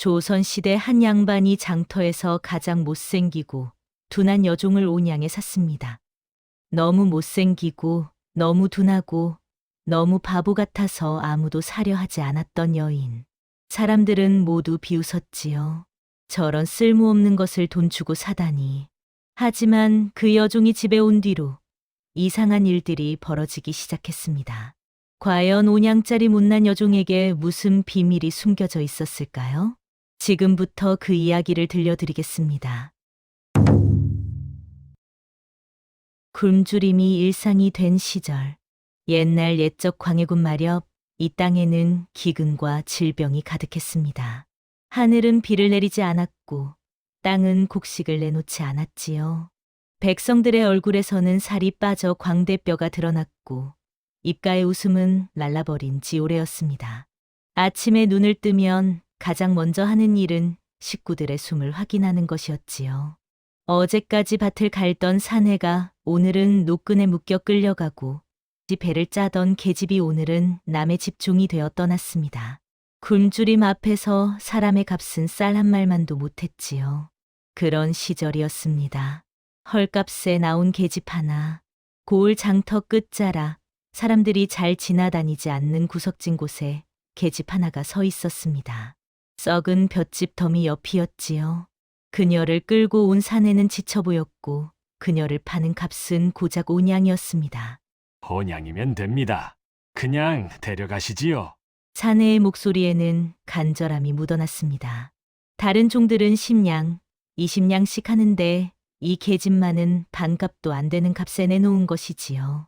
조선시대 한 양반이 장터에서 가장 못생기고 둔한 여종을 온양에 샀습니다. 너무 못생기고 너무 둔하고 너무 바보 같아서 아무도 사려 하지 않았던 여인. 사람들은 모두 비웃었지요. 저런 쓸모없는 것을 돈 주고 사다니. 하지만 그 여종이 집에 온 뒤로 이상한 일들이 벌어지기 시작했습니다. 과연 온양짜리 못난 여종에게 무슨 비밀이 숨겨져 있었을까요? 지금부터 그 이야기를 들려드리겠습니다. 굶주림이 일상이 된 시절, 옛날 옛적 광해군 마렵, 이 땅에는 기근과 질병이 가득했습니다. 하늘은 비를 내리지 않았고 땅은 곡식을 내놓지 않았지요. 백성들의 얼굴에서는 살이 빠져 광대뼈가 드러났고 입가의 웃음은 날라버린 지오래였습니다. 아침에 눈을 뜨면 가장 먼저 하는 일은 식구들의 숨을 확인하는 것이었지요. 어제까지 밭을 갈던 사내가 오늘은 노끈에 묶여 끌려가고 배를 짜던 계집이 오늘은 남의 집종이 되어 떠났습니다. 굶주림 앞에서 사람의 값은 쌀 한 말만도 못했지요. 그런 시절이었습니다. 헐값에 나온 계집 하나, 고을 장터 끝자락, 사람들이 잘 지나다니지 않는 구석진 곳에 계집 하나가 서 있었습니다. 썩은 볏짚 더미 옆이었지요. 그녀를 끌고 온 사내는 지쳐 보였고 그녀를 파는 값은 고작 온양이었습니다. 혼양이면 됩니다. 그냥 데려가시지요. 사내의 목소리에는 간절함이 묻어났습니다. 다른 종들은 10냥, 20냥씩 하는데 이 계집만은 반값도 안 되는 값에 내놓은 것이지요.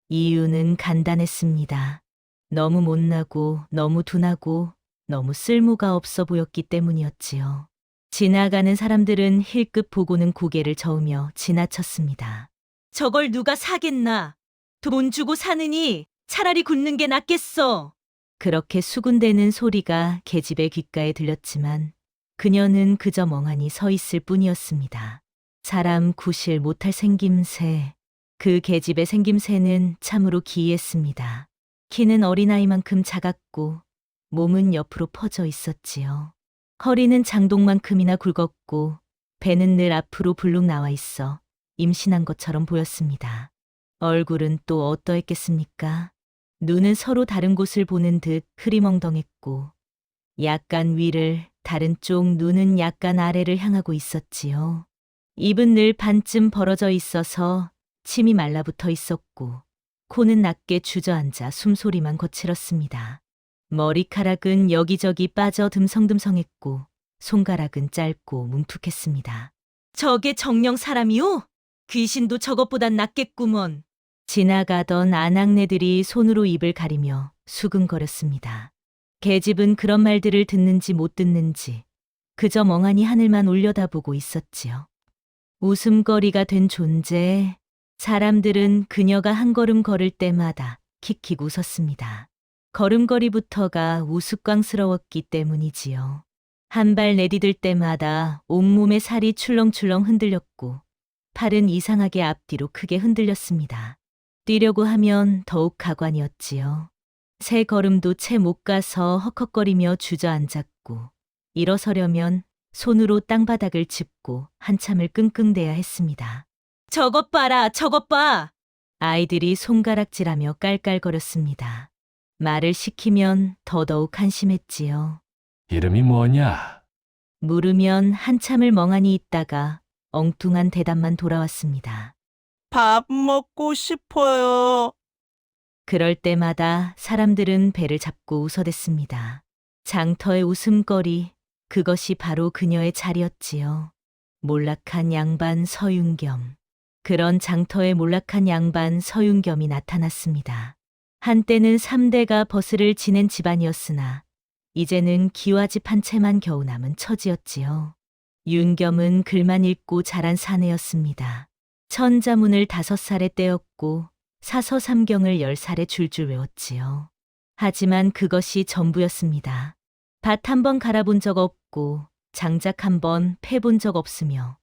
이유는 간단했습니다. 너무 못나고 너무 둔하고 너무 쓸모가 없어 보였기 때문이었지요. 지나가는 사람들은 힐끗 보고는 고개를 저으며 지나쳤습니다. 저걸 누가 사겠나? 돈 주고 사느니 차라리 굶는 게 낫겠어. 그렇게 수군대는 소리가 계집의 귓가에 들렸지만 그녀는 그저 멍하니 서 있을 뿐이었습니다. 사람 구실 못할 생김새. 그 계집의 생김새는 참으로 기이했습니다. 키는 어린아이만큼 작았고 몸은 옆으로 퍼져 있었지요. 허리는 장동만큼이나 굵었고 배는 늘 앞으로 불룩 나와 있어 임신한 것처럼 보였습니다. 얼굴은 또 어떠했겠습니까? 눈은 서로 다른 곳을 보는 듯 흐리멍덩했고 약간 위를 다른 쪽 눈은 약간 아래를 향하고 있었지요. 입은 늘 반쯤 벌어져 있어서 침이 말라붙어 있었고 코는 낮게 주저앉아 숨소리만 거칠었습니다. 머리카락은 여기저기 빠져 듬성듬성했고 손가락은 짧고 뭉툭했습니다. 저게 정령 사람이오? 귀신도 저것보단 낫겠구먼. 지나가던 아낙네들이 손으로 입을 가리며 수근거렸습니다. 계집은 그런 말들을 듣는지 못 듣는지 그저 멍하니 하늘만 올려다보고 있었지요. 웃음거리가 된 존재, 사람들은 그녀가 한 걸음 걸을 때마다 킥킥 웃었습니다. 걸음걸이부터가 우스꽝스러웠기 때문이지요. 한 발 내디딜 때마다 온몸의 살이 출렁출렁 흔들렸고 팔은 이상하게 앞뒤로 크게 흔들렸습니다. 뛰려고 하면 더욱 가관이었지요. 세 걸음도 채 못 가서 헉헉거리며 주저앉았고 일어서려면 손으로 땅바닥을 짚고 한참을 끙끙대야 했습니다. 저것 봐라, 저것 봐! 아이들이 손가락질하며 깔깔거렸습니다. 말을 시키면 더더욱 한심했지요. 이름이 뭐냐? 물으면 한참을 멍하니 있다가 엉뚱한 대답만 돌아왔습니다. 밥 먹고 싶어요. 그럴 때마다 사람들은 배를 잡고 웃어댔습니다. 장터의 웃음거리, 그것이 바로 그녀의 자리였지요. 몰락한 양반 서윤겸. 그런 장터의 몰락한 양반 서윤겸이 나타났습니다. 한때는 3대가 버스를 지낸 집안이었으나 이제는 기와집 한 채만 겨우 남은 처지였지요. 윤겸은 글만 읽고 자란 사내였습니다. 천자문을 5살에 떼었고 사서 삼경을 10살에 줄줄 외웠지요. 하지만 그것이 전부였습니다. 밭 한 번 갈아본 적 없고 장작 한 번 패본 적 없으며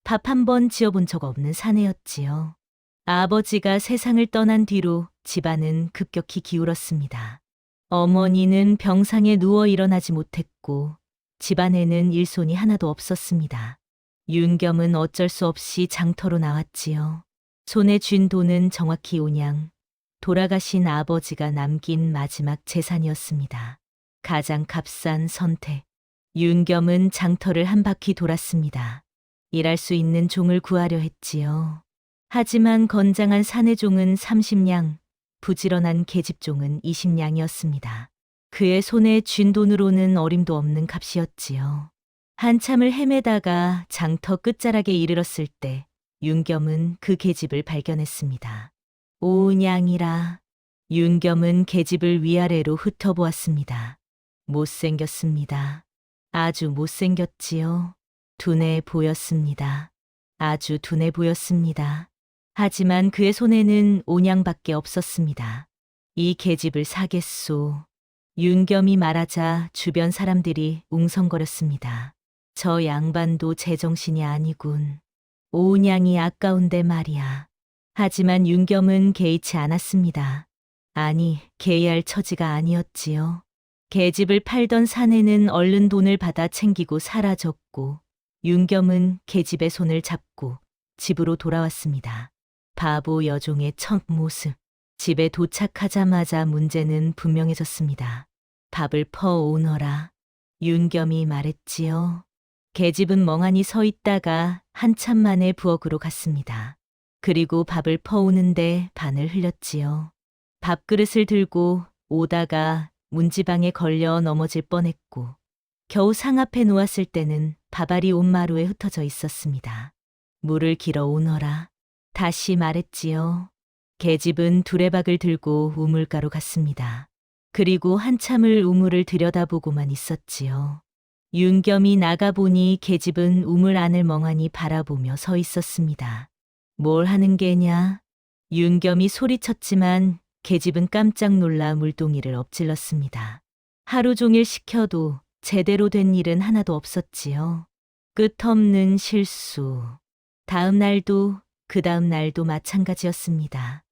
밥 한 번 지어본 적 없는 사내였지요. 아버지가 세상을 떠난 뒤로 집안은 급격히 기울었습니다. 어머니는 병상에 누워 일어나지 못했고 집안에는 일손이 하나도 없었습니다. 윤겸은 어쩔 수 없이 장터로 나왔지요. 손에 쥔 돈은 정확히 온양, 돌아가신 아버지가 남긴 마지막 재산이었습니다. 가장 값싼 선택. 윤겸은 장터를 한 바퀴 돌았습니다. 일할 수 있는 종을 구하려 했지요. 하지만 건장한 사내종은 30냥, 부지런한 계집종은 20냥이었습니다. 그의 손에 쥔 돈으로는 어림도 없는 값이었지요. 한참을 헤매다가 장터 끝자락에 이르렀을 때 윤겸은 그 계집을 발견했습니다. 오은양이라. 윤겸은 계집을 위아래로 훑어보았습니다. 못생겼습니다. 아주 못생겼지요. 둔해 보였습니다. 아주 둔해 보였습니다. 하지만 그의 손에는 온양밖에 없었습니다. 이 계집을 사겠소. 윤겸이 말하자 주변 사람들이 웅성거렸습니다. 저 양반도 제정신이 아니군. 오은양이 아까운데 말이야. 하지만 윤겸은 개의치 않았습니다. 아니, 개의할 처지가 아니었지요. 계집을 팔던 사내는 얼른 돈을 받아 챙기고 사라졌고 윤겸은 계집의 손을 잡고 집으로 돌아왔습니다. 바보 여종의 첫 모습. 집에 도착하자마자 문제는 분명해졌습니다. 밥을 퍼오너라. 윤겸이 말했지요. 계집은 멍하니 서 있다가 한참 만에 부엌으로 갔습니다. 그리고 밥을 퍼오는데 반을 흘렸지요. 밥그릇을 들고 오다가 문지방에 걸려 넘어질 뻔했고 겨우 상 앞에 놓았을 때는 밥알이 온마루에 흩어져 있었습니다. 물을 길어 오너라. 다시 말했지요. 계집은 두레박을 들고 우물가로 갔습니다. 그리고 한참을 우물을 들여다보고만 있었지요. 윤겸이 나가보니 계집은 우물 안을 멍하니 바라보며 서 있었습니다. 뭘 하는 게냐? 윤겸이 소리쳤지만 계집은 깜짝 놀라 물동이를 엎질렀습니다. 하루 종일 시켜도 제대로 된 일은 하나도 없었지요. 끝없는 실수. 다음 날도 그 다음 날도 마찬가지였습니다.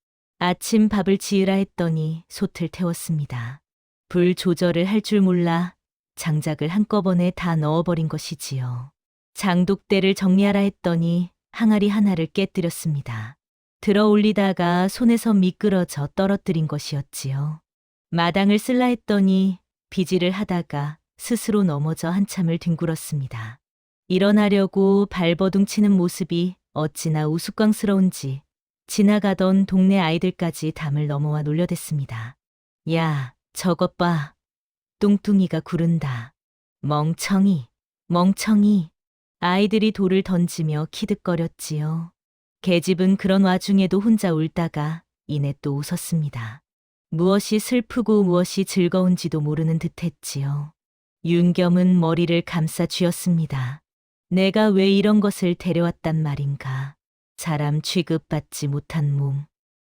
아침 밥을 지으라 했더니 솥을 태웠습니다. 불 조절을 할 줄 몰라 장작을 한꺼번에 다 넣어버린 것이지요. 장독대를 정리하라 했더니 항아리 하나를 깨뜨렸습니다. 들어 올리다가 손에서 미끄러져 떨어뜨린 것이었지요. 마당을 쓸라 했더니 비질을 하다가 스스로 넘어져 한참을 뒹굴었습니다. 일어나려고 발버둥 치는 모습이 어찌나 우스꽝스러운지 지나가던 동네 아이들까지 담을 넘어와 놀려댔습니다. 야, 저것 봐. 뚱뚱이가 구른다. 멍청이, 멍청이. 아이들이 돌을 던지며 키득거렸지요. 계집은 그런 와중에도 혼자 울다가 이내 또 웃었습니다. 무엇이 슬프고 무엇이 즐거운지도 모르는 듯했지요. 윤겸은 머리를 감싸 쥐었습니다. 내가 왜 이런 것을 데려왔단 말인가. 사람 취급받지 못한 몸.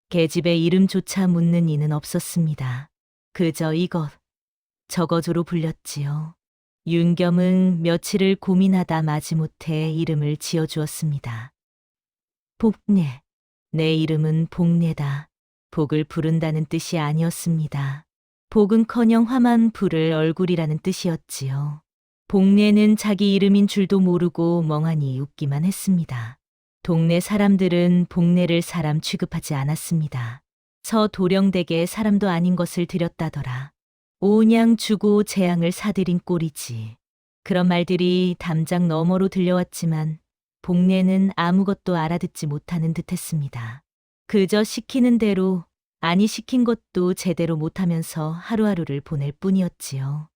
계집의 이름조차 묻는 이는 없었습니다. 그저 이것, 저거조로 불렸지요. 윤겸은 며칠을 고민하다 마지못해 이름을 지어주었습니다. 복례. 내 이름은 복례다. 복을 부른다는 뜻이 아니었습니다. 복은커녕 화만 부를 얼굴이라는 뜻이었지요. 복례는 자기 이름인 줄도 모르고 멍하니 웃기만 했습니다. 동네 사람들은 복례를 사람 취급하지 않았습니다. 서도령댁에 사람도 아닌 것을 드렸다더라. 오냥 주고 재앙을 사들인 꼴이지. 그런 말들이 담장 너머로 들려왔지만 복례는 아무것도 알아듣지 못하는 듯했습니다. 그저 시키는 대로 아니 시킨 것도 제대로 못하면서 하루하루를 보낼 뿐이었지요.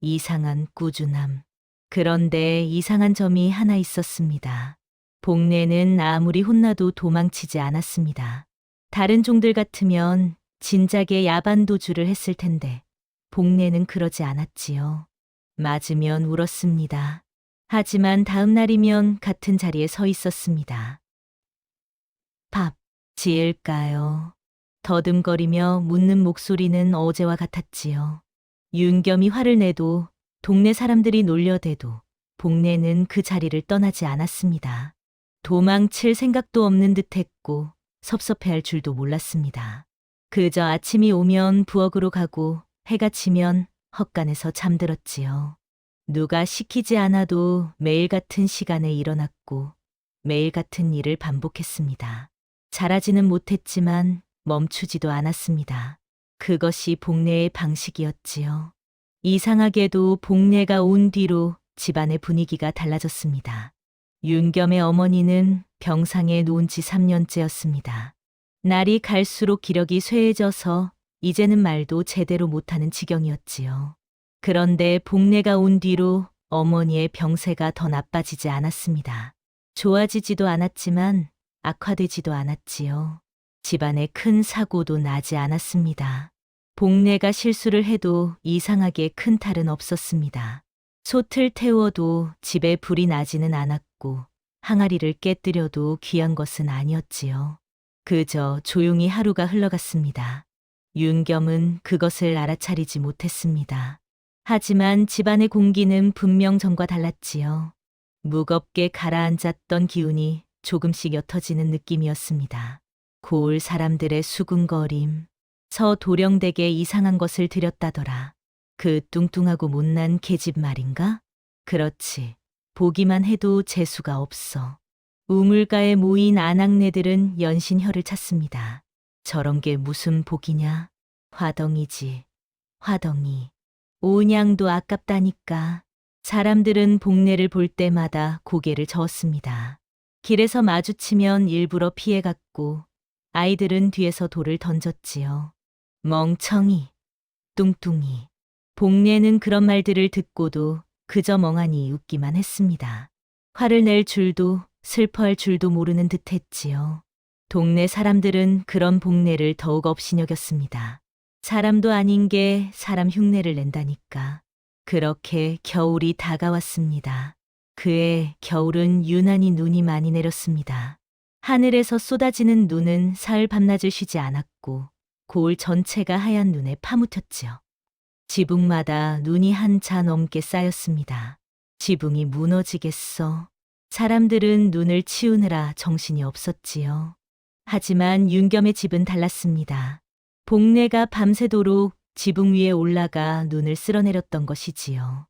이상한 꾸준함. 그런데 이상한 점이 하나 있었습니다. 복례는 아무리 혼나도 도망치지 않았습니다. 다른 종들 같으면 진작에 야반도주를 했을 텐데 복례는 그러지 않았지요. 맞으면 울었습니다. 하지만 다음 날이면 같은 자리에 서 있었습니다. 밥 지을까요? 더듬거리며 묻는 목소리는 어제와 같았지요. 윤겸이 화를 내도 동네 사람들이 놀려대도 복례는 그 자리를 떠나지 않았습니다. 도망칠 생각도 없는 듯했고 섭섭해할 줄도 몰랐습니다. 그저 아침이 오면 부엌으로 가고 해가 지면 헛간에서 잠들었지요. 누가 시키지 않아도 매일 같은 시간에 일어났고 매일 같은 일을 반복했습니다. 잘하지는 못했지만 멈추지도 않았습니다. 그것이 복례의 방식이었지요. 이상하게도 복례가 온 뒤로 집안의 분위기가 달라졌습니다. 윤겸의 어머니는 병상에 누운 지 3년째였습니다. 날이 갈수록 기력이 쇠해져서 이제는 말도 제대로 못하는 지경이었지요. 그런데 복례가 온 뒤로 어머니의 병세가 더 나빠지지 않았습니다. 좋아지지도 않았지만 악화되지도 않았지요. 집안에 큰 사고도 나지 않았습니다. 복례가 실수를 해도 이상하게 큰 탈은 없었습니다. 솥을 태워도 집에 불이 나지는 않았고 항아리를 깨뜨려도 귀한 것은 아니었지요. 그저 조용히 하루가 흘러갔습니다. 윤겸은 그것을 알아차리지 못했습니다. 하지만 집안의 공기는 분명 전과 달랐지요. 무겁게 가라앉았던 기운이 조금씩 옅어지는 느낌이었습니다. 고을 사람들의 수군거림, 서도령댁에 이상한 것을 들였다더라. 그 뚱뚱하고 못난 계집 말인가? 그렇지. 보기만 해도 재수가 없어. 우물가에 모인 아낙네들은 연신 혀를 찼습니다. 저런 게 무슨 복이냐? 화덩이지. 화덩이. 오냥도 아깝다니까. 사람들은 복례를 볼 때마다 고개를 저었습니다. 길에서 마주치면 일부러 피해갔고 아이들은 뒤에서 돌을 던졌지요. 멍청이, 뚱뚱이. 복례는 그런 말들을 듣고도 그저 멍하니 웃기만 했습니다. 화를 낼 줄도 슬퍼할 줄도 모르는 듯 했지요. 동네 사람들은 그런 복례를 더욱 업신여겼습니다. 사람도 아닌 게 사람 흉내를 낸다니까. 그렇게 겨울이 다가왔습니다. 그해 겨울은 유난히 눈이 많이 내렸습니다. 하늘에서 쏟아지는 눈은 사흘 밤낮을 쉬지 않았고 고을 전체가 하얀 눈에 파묻혔지요. 지붕마다 눈이 한 차 넘게 쌓였습니다. 지붕이 무너지겠어. 사람들은 눈을 치우느라 정신이 없었지요. 하지만 윤겸의 집은 달랐습니다. 복례가 밤새도록 지붕 위에 올라가 눈을 쓸어내렸던 것이지요.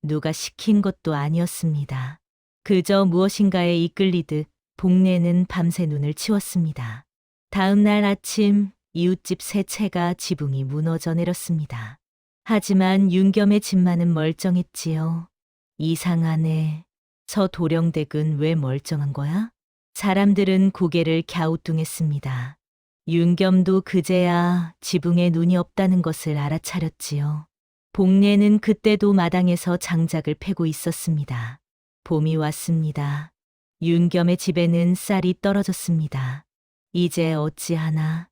누가 시킨 것도 아니었습니다. 그저 무엇인가에 이끌리듯 복례는 밤새 눈을 치웠습니다. 다음 날 아침 이웃집 세 채가 지붕이 무너져 내렸습니다. 하지만 윤겸의 집만은 멀쩡했지요. 이상하네. 서도령댁은 왜 멀쩡한 거야? 사람들은 고개를 갸우뚱했습니다. 윤겸도 그제야 지붕에 눈이 없다는 것을 알아차렸지요. 복례는 그때도 마당에서 장작을 패고 있었습니다. 봄이 왔습니다. 윤겸의 집에는 쌀이 떨어졌습니다. 이제 어찌하나.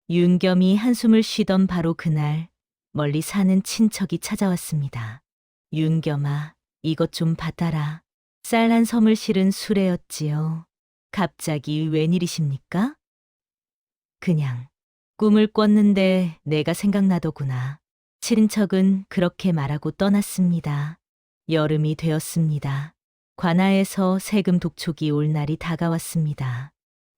윤겸이 한숨을 쉬던 바로 그날 멀리 사는 친척이 찾아왔습니다. 윤겸아, 이것 좀 받아라. 쌀 한 섬을 실은 수레였지요. 갑자기 웬일이십니까? 그냥 꿈을 꿨는데 내가 생각나더구나. 친척은 그렇게 말하고 떠났습니다. 여름이 되었습니다. 관아에서 세금 독촉이 올 날이 다가왔습니다.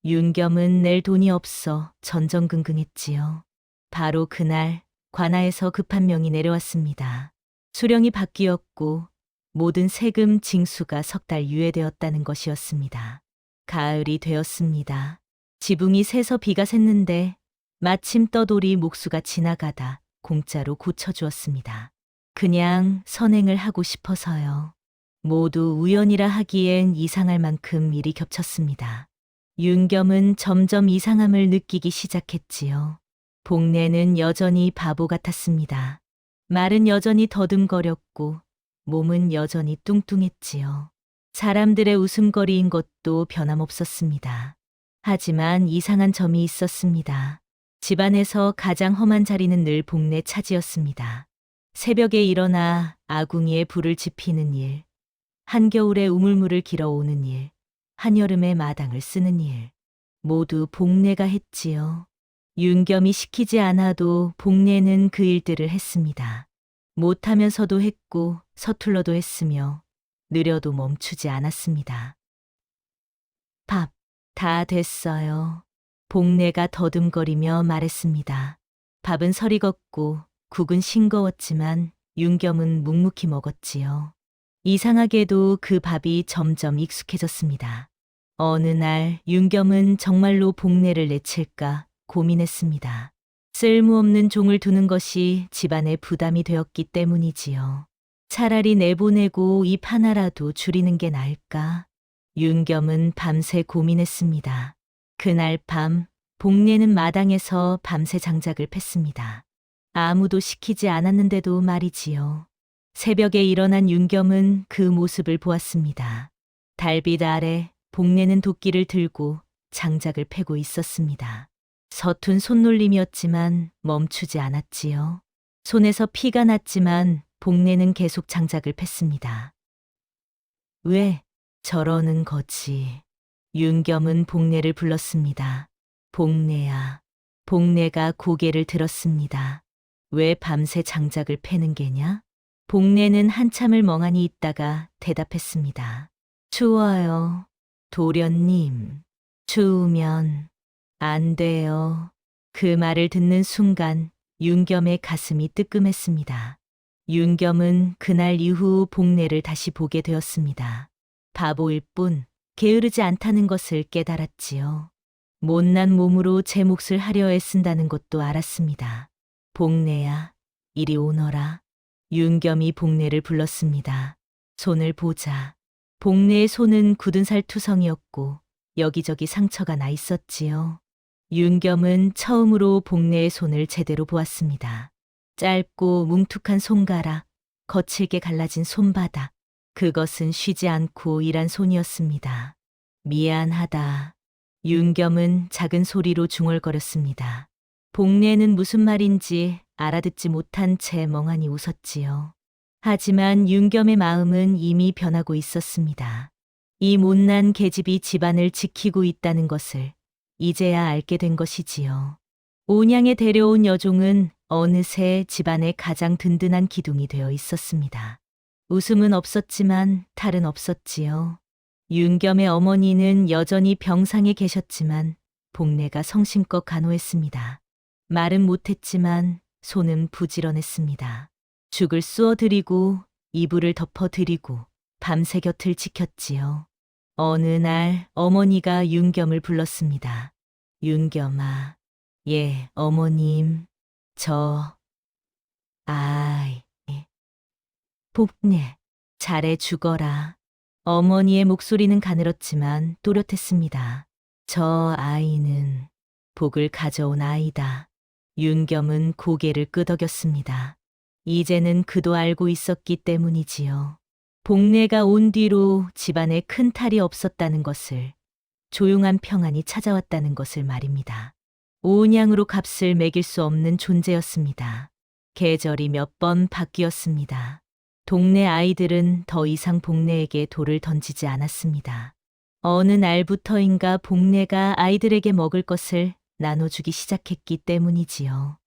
윤겸은 낼 돈이 없어 전전긍긍했지요. 바로 그날 관아에서 급한 명이 내려왔습니다. 수령이 바뀌었고 모든 세금 징수가 석 달 유예되었다는 것이었습니다. 가을이 되었습니다. 지붕이 새서 비가 샜는데 마침 떠돌이 목수가 지나가다 공짜로 고쳐주었습니다. 그냥 선행을 하고 싶어서요. 모두 우연이라 하기엔 이상할 만큼 일이 겹쳤습니다. 윤겸은 점점 이상함을 느끼기 시작했지요. 복례는 여전히 바보 같았습니다. 말은 여전히 더듬거렸고 몸은 여전히 뚱뚱했지요. 사람들의 웃음거리인 것도 변함없었습니다. 하지만 이상한 점이 있었습니다. 집안에서 가장 험한 자리는 늘 복례 차지였습니다. 새벽에 일어나 아궁이에 불을 지피는 일, 한겨울에 우물물을 길어오는 일, 한여름에 마당을 쓰는 일, 모두 복례가 했지요. 윤겸이 시키지 않아도 복례는 그 일들을 했습니다. 못하면서도 했고 서툴러도 했으며 느려도 멈추지 않았습니다. 밥 다 됐어요. 복례가 더듬거리며 말했습니다. 밥은 설익었고 국은 싱거웠지만 윤겸은 묵묵히 먹었지요. 이상하게도 그 밥이 점점 익숙해졌습니다. 어느 날 윤겸은 정말로 복례를 내칠까 고민했습니다. 쓸모없는 종을 두는 것이 집안의 부담이 되었기 때문이지요. 차라리 내보내고 입 하나라도 줄이는 게 나을까? 윤겸은 밤새 고민했습니다. 그날 밤 복례는 마당에서 밤새 장작을 팼습니다. 아무도 시키지 않았는데도 말이지요. 새벽에 일어난 윤겸은 그 모습을 보았습니다. 달빛 아래 복례는 도끼를 들고 장작을 패고 있었습니다. 서툰 손놀림이었지만 멈추지 않았지요. 손에서 피가 났지만 복례는 계속 장작을 팼습니다. 왜 저러는 거지? 윤겸은 복례를 불렀습니다. 복례야. 복례가 고개를 들었습니다. 왜 밤새 장작을 패는 게냐? 복례는 한참을 멍하니 있다가 대답했습니다. 추워요. 도련님. 추우면 안 돼요. 그 말을 듣는 순간 윤겸의 가슴이 뜨끔했습니다. 윤겸은 그날 이후 복례를 다시 보게 되었습니다. 바보일 뿐 게으르지 않다는 것을 깨달았지요. 못난 몸으로 제 몫을 하려 애쓴다는 것도 알았습니다. 복례야, 이리 오너라. 윤겸이 복례를 불렀습니다. 손을 보자. 복례의 손은 굳은 살투성이었고 여기저기 상처가 나 있었지요. 윤겸은 처음으로 복례의 손을 제대로 보았습니다. 짧고 뭉툭한 손가락, 거칠게 갈라진 손바닥. 그것은 쉬지 않고 일한 손이었습니다. 미안하다. 윤겸은 작은 소리로 중얼거렸습니다. 복례는 무슨 말인지 알아듣지 못한 채 멍하니 웃었지요. 하지만 윤겸의 마음은 이미 변하고 있었습니다. 이 못난 계집이 집안을 지키고 있다는 것을 이제야 알게 된 것이지요. 온양에 데려온 여종은 어느새 집안의 가장 든든한 기둥이 되어 있었습니다. 웃음은 없었지만 탈은 없었지요. 윤겸의 어머니는 여전히 병상에 계셨지만 복례가 성심껏 간호했습니다. 말은 못했지만 손은 부지런했습니다. 죽을 쑤어드리고 이불을 덮어드리고 밤새 곁을 지켰지요. 어느 날 어머니가 윤겸을 불렀습니다. 윤겸아, 예, 어머님, 아이, 복례, 잘해 죽어라. 어머니의 목소리는 가늘었지만 또렷했습니다. 저 아이는 복을 가져온 아이다. 윤겸은 고개를 끄덕였습니다. 이제는 그도 알고 있었기 때문이지요. 복례가 온 뒤로 집안에 큰 탈이 없었다는 것을, 조용한 평안이 찾아왔다는 것을 말입니다. 온양으로 값을 매길 수 없는 존재였습니다. 계절이 몇 번 바뀌었습니다. 동네 아이들은 더 이상 복례에게 돌을 던지지 않았습니다. 어느 날부터인가 복례가 아이들에게 먹을 것을 나눠주기 시작했기 때문이지요.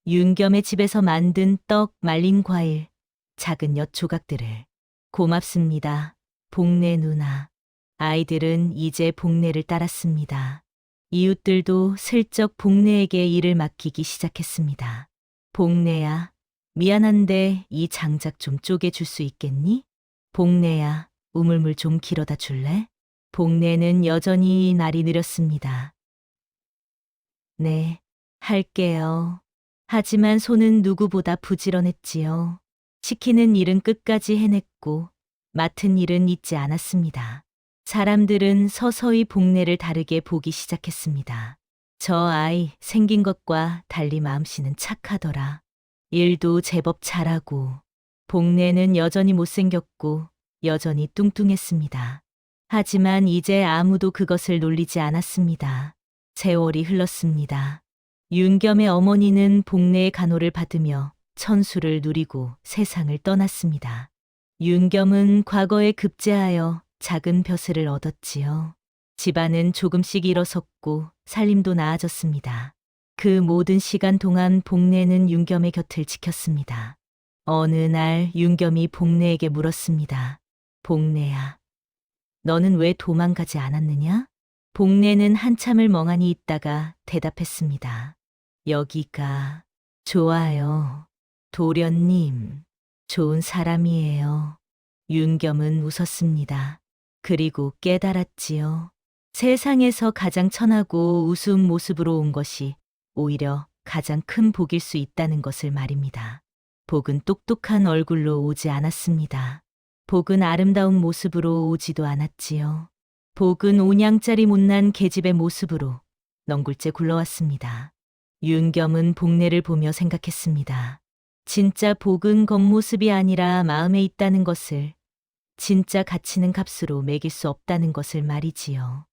윤겸의 집에서 만든 떡, 말린 과일, 작은 엿 조각들을. 고맙습니다. 복례 누나. 아이들은 이제 복례를 따랐습니다. 이웃들도 슬쩍 복례에게 일을 맡기기 시작했습니다. 복례야, 미안한데 이 장작 좀 쪼개줄 수 있겠니? 복례야, 우물물 좀 길어다 줄래? 복례는 여전히 날이 느렸습니다. 네, 할게요. 하지만 손은 누구보다 부지런했지요. 시키는 일은 끝까지 해냈고 맡은 일은 잊지 않았습니다. 사람들은 서서히 복례를 다르게 보기 시작했습니다. 저 아이 생긴 것과 달리 마음씨는 착하더라. 일도 제법 잘하고 복례는 여전히 못생겼고 여전히 뚱뚱했습니다. 하지만 이제 아무도 그것을 놀리지 않았습니다. 세월이 흘렀습니다. 윤겸의 어머니는 복례의 간호를 받으며 천수를 누리고 세상을 떠났습니다. 윤겸은 과거에 급제하여 작은 벼슬을 얻었지요. 집안은 조금씩 일어섰고 살림도 나아졌습니다. 그 모든 시간 동안 복례는 윤겸의 곁을 지켰습니다. 어느 날 윤겸이 복례에게 물었습니다. 복례야, 너는 왜 도망가지 않았느냐? 복례는 한참을 멍하니 있다가 대답했습니다. 여기가 좋아요. 도련님, 좋은 사람이에요. 윤겸은 웃었습니다. 그리고 깨달았지요. 세상에서 가장 천하고 우스운 모습으로 온 것이 오히려 가장 큰 복일 수 있다는 것을 말입니다. 복은 똑똑한 얼굴로 오지 않았습니다. 복은 아름다운 모습으로 오지도 않았지요. 복은 온양짜리 못난 계집의 모습으로 넝굴째 굴러왔습니다. 윤겸은 복례를 보며 생각했습니다. 진짜 복은 겉모습이 아니라 마음에 있다는 것을, 진짜 가치는 값으로 매길 수 없다는 것을 말이지요.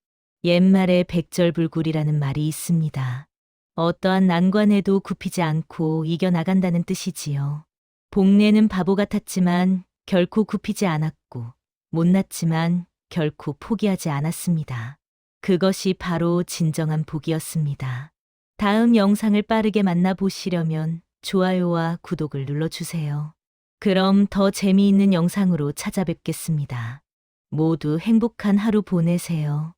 옛말에 백절불굴이라는 말이 있습니다. 어떠한 난관에도 굽히지 않고 이겨나간다는 뜻이지요. 복례는 바보 같았지만 결코 굽히지 않았고, 못났지만 결코 포기하지 않았습니다. 그것이 바로 진정한 복이었습니다. 다음 영상을 빠르게 만나보시려면 좋아요와 구독을 눌러주세요. 그럼 더 재미있는 영상으로 찾아뵙겠습니다. 모두 행복한 하루 보내세요.